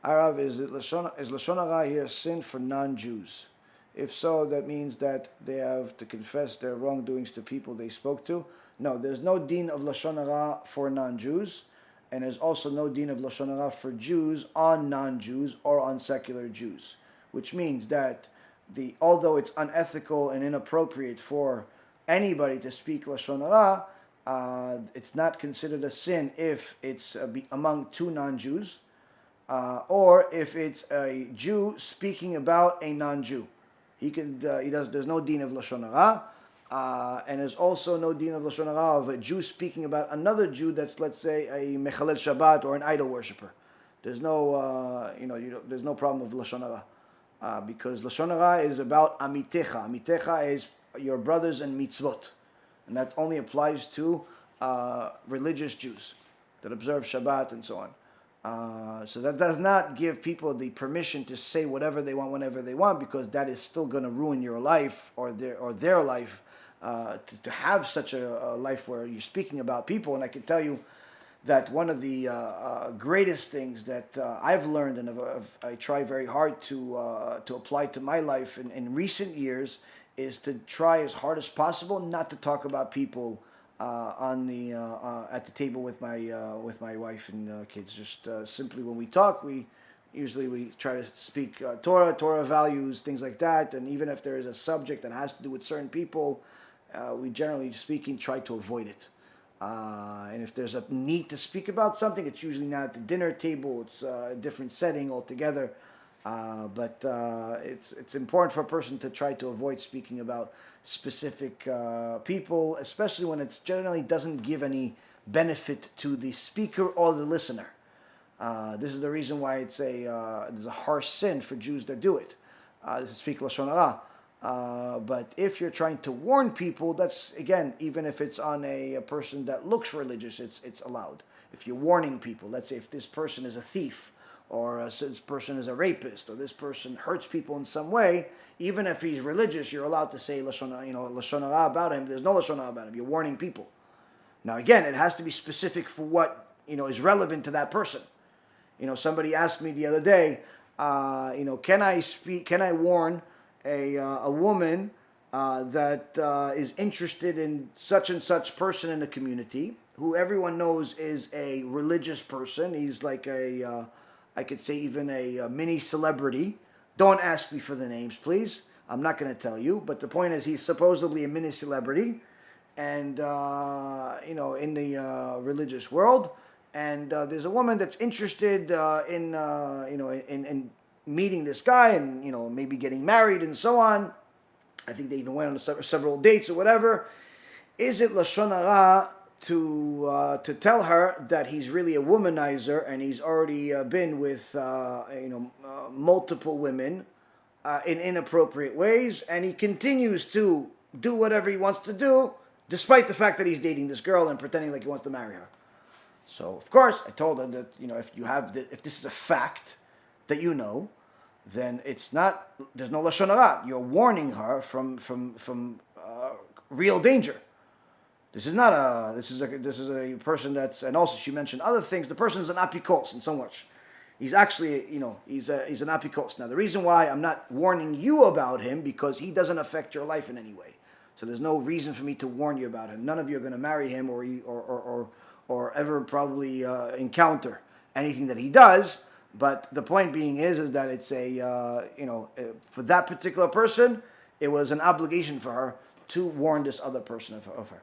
Arav, is lashon hara here sin for non-Jews? If so, that means that they have to confess their wrongdoings to people they spoke to. No, there's no deen of lashon hara for non-Jews, and there's also no deen of lashon hara for Jews on non-Jews or on secular Jews. Which means that although it's unethical and inappropriate for anybody to speak lashon hara, it's not considered a sin if it's among two non-Jews, or if it's a Jew speaking about a non-Jew. There's no deen of lashon hara, and there's also no deen of lashon hara of a Jew speaking about another Jew that's, let's say, a mechalel Shabbat or an idol worshiper. There's no, there's no problem of lashon hara, because lashon hara is about amitecha. Amitecha is your brothers in mitzvot, and that only applies to religious Jews that observe Shabbat and so on. So that does not give people the permission to say whatever they want whenever they want, because that is still going to ruin your life or their life. To have such a life where you're speaking about people, and I can tell you that one of the greatest things that I've learned and I try very hard to apply to my life in recent years is to try as hard as possible not to talk about people at the table with my wife and kids. Just simply when we talk, we try to speak Torah values, things like that. And even if there is a subject that has to do with certain people, we generally speaking try to avoid it. And if there's a need to speak about something, it's usually not at the dinner table. It's a different setting altogether. But it's important for a person to try to avoid speaking about specific people, especially when it generally doesn't give any benefit to the speaker or the listener. This is the reason why there's a harsh sin for Jews that do it, to speak lashon hara. But if you're trying to warn people, that's, again, even if it's on a person that looks religious, it's allowed. If you're warning people, let's say if this person is a thief, or this person is a rapist, or this person hurts people in some way, even if he's religious, you're allowed to say lashon hara about him. There's no lashon hara about him. You're warning people. Now, again, it has to be specific for what is relevant to that person. Somebody asked me the other day, can I warn a woman that is interested in such and such person in the community, who everyone knows is a religious person. He's like I could say even a mini celebrity. Don't ask me for the names, please. I'm not going to tell you. But the point is, he's supposedly a mini celebrity, and in the religious world. And there's a woman that's interested in meeting this guy, and maybe getting married and so on. I think they even went on several dates or whatever. Is it lashon hara to tell her that he's really a womanizer and he's already been with multiple women in inappropriate ways, and he continues to do whatever he wants to do despite the fact that he's dating this girl and pretending like he wants to marry her? So of course I told her that if this is a fact that then there's no lashon hara. You're warning her from real danger. This is a person that's, and also she mentioned other things. The person is an apikos in so much. He's actually, he's an apikos. Now the reason why I'm not warning you about him, because he doesn't affect your life in any way. So there's no reason for me to warn you about him. None of you are going to marry him or ever probably encounter anything that he does. But the point being is that it's for that particular person, it was an obligation for her to warn this other person of her.